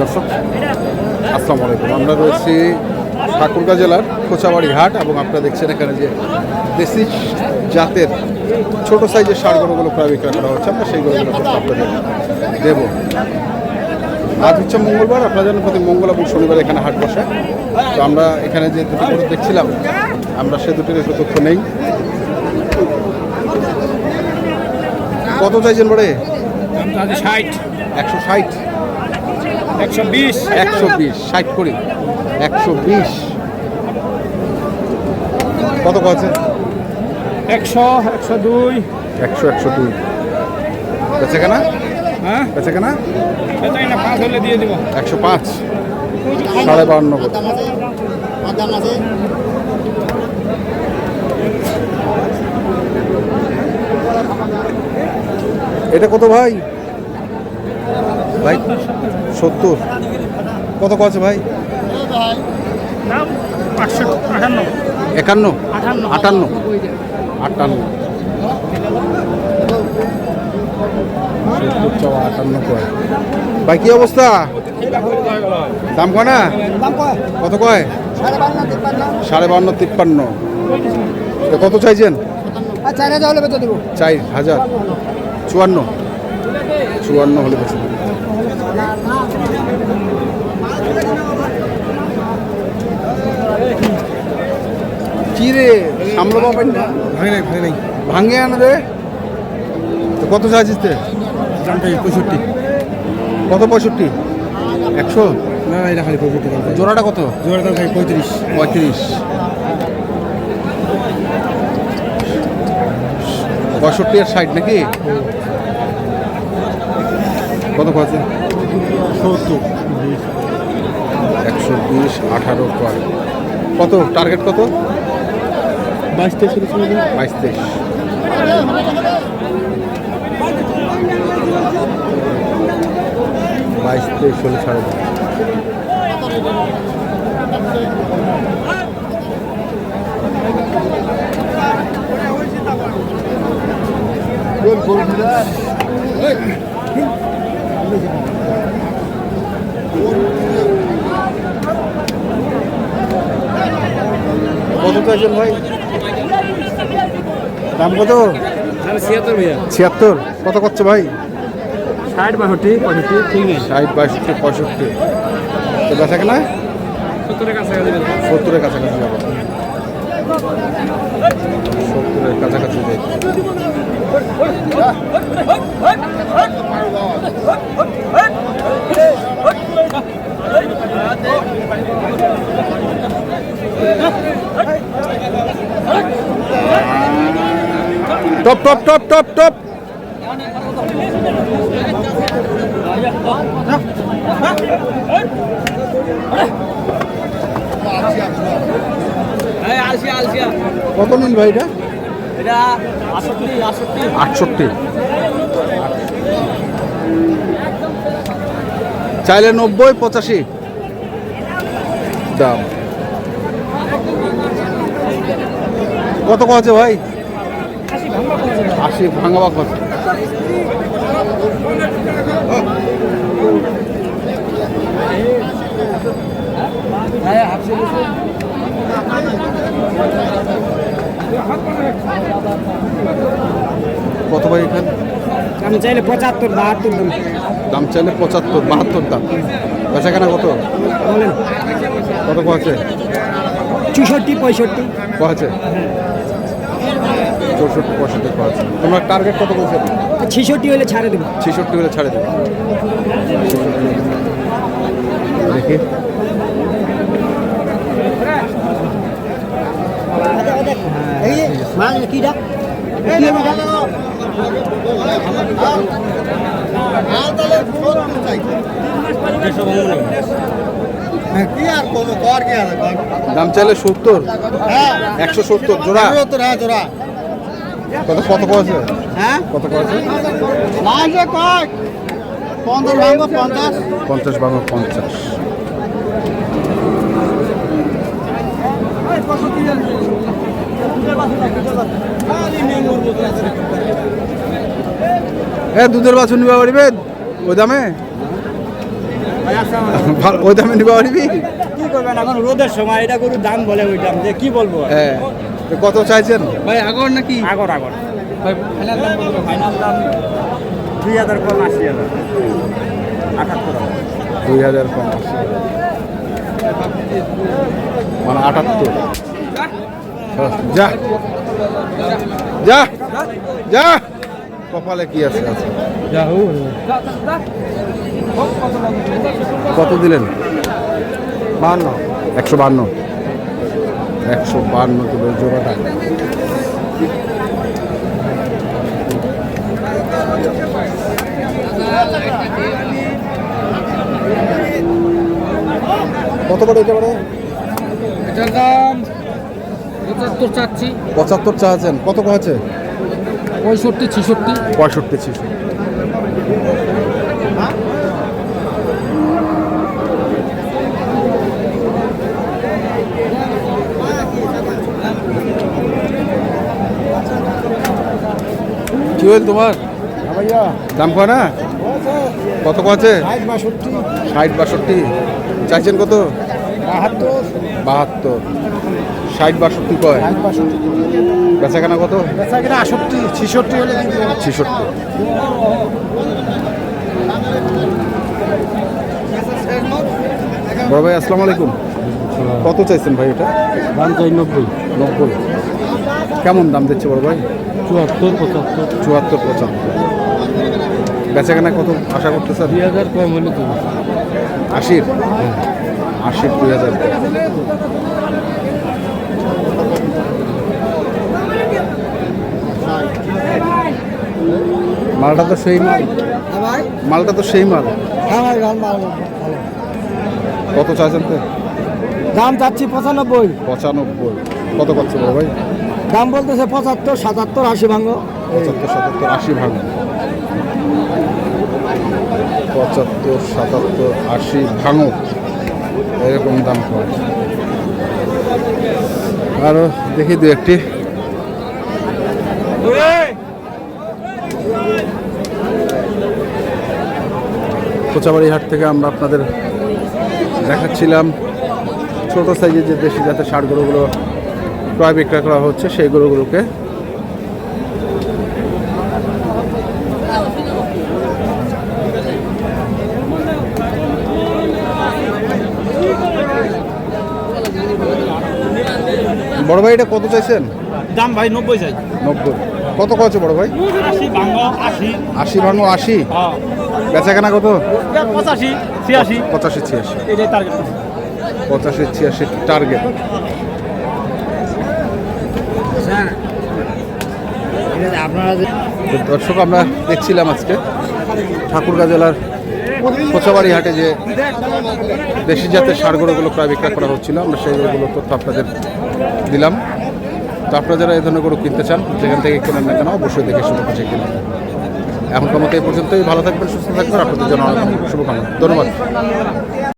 দর্শক আসসালামু আলাইকুম। আমরা রয়েছি ঠাকুরগাঁ জেলার কোচাবাড়ি হাট এবং আপনারা দেখছেন এখানে যে দেশি জাতের ছোট সাইজের ষাঁড় গরুগুলো প্রায় বিক্রয় করা হচ্ছে। আমরা সেই গরুগুলো আপনাদের দেবো। আজ হচ্ছে মঙ্গলবার, আপনারা জানেন প্রতি মঙ্গল এবং শনিবার এখানে হাট বসে। তো আমরা এখানে যে দুটি গরু দেখছিলাম, আমরা সে দুটির একটু তথ্য নেই। কত চাইছেন বড়ে? 60 160 120 120 60 করে 120। কত আছে? 100 102 100 102 বেচে কেনা? হ্যাঁ বেচে কেনা এটাই না 5 হলে দিয়ে দেব। 105 52.5 করে। এটা কত ভাই? ভাই 70। কত আছে ভাই? দাম 58 51 58 58 কয়। ভাই কি অবস্থা? দাম কয় না? কত কয়? 52 53। কত চাইছেন? 4000 হলে বেচে দেবো। 4000 54 হলে বেচে দেবো। কি রে সামলা পাবেন না? ভাঙে নাই ভাঙে আনা রে। তো কত চাইছিস? দামটা 65। কত 65? 100 না এটা খালি 65 দাম। জোড়াটা কত? জোড়ার দাম খালি 35। 35 65 আর 60 নাকি? কত আছে? 70 120 18 কয়। কত টার্গেট? কত? 22 23 22 23। হলে ছাড়ে দেবে। কত চাইছেন ভাই? দাম কত? 76 ভাইয়া। 76। কত করছে ভাই? 60 62 65 ঠিক নেই। 60 62 65। তো বেচা কেনা 70 এর কাছাকাছি দেবেন। 70 এর কাছাকাছি যাবে। 70 এর কাছাকাছি যাবে। Top top top top top. কত নিন ভাই এটা? এটা 68 68। চাইলে 90 85 দাম। কত আছে ভাই? 80 ভাঙা কত? কত ভাই এখানে? আমি চাইলে 75 72 দাম। দাম চাইলে 75 72 দাম। বেচা কেনা কত? বলেন কত আছে? 64 65। কত আছে? 64 65 কত আছে? তোমার টার্গেট কত বলছো? 66 হলে ছাড়ে দেবো। 66 হলে ছাড়ে দেবে। দেখি মাল কি ডাক? দাম চাইলে 70 170 জোড়া। কত কত আছে? হ্যাঁ কত আছে? 50 ভাঙবো 50। 50 ভাঙো 50। দুধের বাছুর নিবা পারিবে ওই দামে? ওই দামে নিবা পারবি? কি করবেন এখন রোদের সময় এটা গরুর দাম বলে ওই দাম যে কি বলবো আর? হ্যাঁ, তো কত চাইছেন? ভাই আগর নাকি আগর ভাই ফাইনাল দাম কত? ফাইনাল দাম 2000 কম 80,000 78 2000 কম 80,000। মানে 78। যা যা যা, কপালে কি আছে আছে। যাহু কত দিলেন? 52 152। 152 কিলো জোড়াটা। কত করে এটা বড়? এটার দাম 75 চাচ্ছি, 75 চাচ্ছেন, কত আছে? 65 66। 65 66। কি হল তোমার? ভাইয়া দাম কয় না? কত আছে? 62 60 62। চাইছেন কত? 72 72। 60 62 কয়। 62 বেচাকেনা কত? বেচা কিনা 68 66 হলে দিব 66। বড় ভাই আসসালামু আলাইকুম। কত চাইছেন ভাই এটা? দাম চাই 90 90। কেমন দাম দিচ্ছে বড় ভাই? 74 75। 74 75। বেচাকেনা কত আশা করতেছেন? 2000 কম হলে তুমি 80। 80 2000। মালটা তো সেই মাল, ভাই মালটা তো সেই মাল। হ্যাঁ ভাই ভালো কত চাইছেন তো? দাম চাচ্ছি 95 95। কত পাচ্ছে বড় ভাই? দাম বলতেছে 75 77 80 ভাঙো 75 77 80 ভাঙ। 75 77 80 ভাঙো, এরকম দাম পড়ে। আরো দেখি দু একটি। কোচাবাড়ি হাট থেকে আমরা আপনাদের দেখাচ্ছিলাম ছোট সাইজের যে দেশি জাতের ষাঁড় গরুগুলো ক্রয় বিক্রয় করা হচ্ছে, সেই গরুগুলোকে। বড় ভাই এটা কত চাইছেন? দাম ভাই 90 চাই। 90। কত আছে বড় ভাই? 80 ভাঙো 80। 80 ভাঙো 80। হ্যাঁ বেচাকেনা কত? 85 86। 85 86। এটাই টার্গেট। 85 86 টার্গেট। আপনারা তো দর্শক, আমরা দেখছিলাম আজকে ঠাকুরগাঁ জেলার কোচাবাড়ি হাটে যে দেশি জাতের ষাঁড় গরুগুলো প্রায় বিক্রয় করা হচ্ছিল, আমরা সেই গরুগুলোর তথ্য আপনাদের দিলাম। তো আপনারা যারা এই ধরনের গরু কিনতে চান, যেখান থেকে কেনেন না কেন, অবশ্যই দেখে শুনে বুঝে কিনুন। এখনকার মতো এই পর্যন্তই। ভালো থাকবেন, সুস্থ থাকবেন, আপনাদের জন্য অনেক শুভকামনা। ধন্যবাদ।